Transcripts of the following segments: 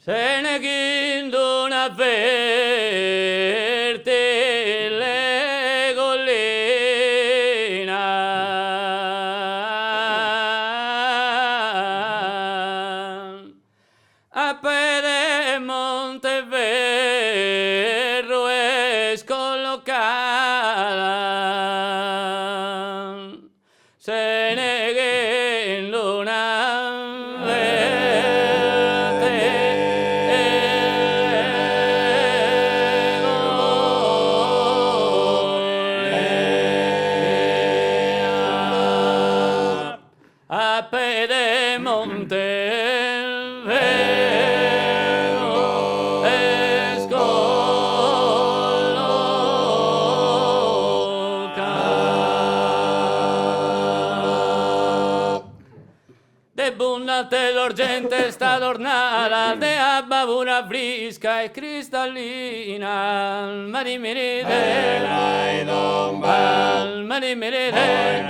Se ne chindo una verte le collina a pede Monteverro es collocada se ne chindo una a pede Monteverro es collocada. De bundante l'orgente sta adornata, de abbavura frisca e cristallina, alma di merite, alma di merite,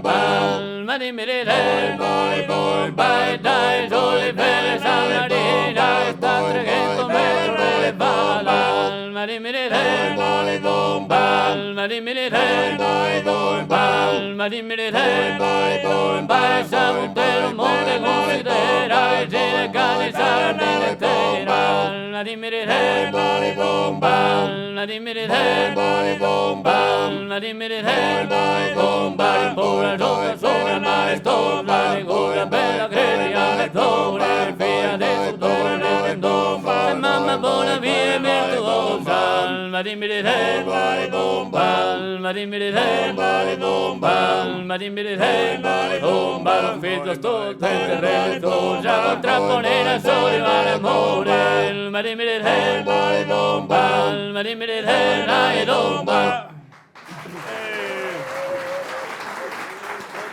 alma di merite, vai dai sole per San Marina, sta 300 metri elevata, alma di merite, alma di merite, alma di merite, vai Samuntero, monte considera, e gira canizzare nell'intera, alma di merite, alma di merite, alma di merite, bomba, pura, sopra, sopra, maestosa, figura bella, credi, apertura, via del sudore, del tendone, e mamma buona, via virtuosa, alma di merite, alma di merite, alma di merite, bomba, lo figlio sto, il terreno, già contrapponere al sole, l'amore, alma di merite, alma di merite, dai, domba.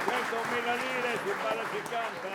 100.000 lire si balla si canta.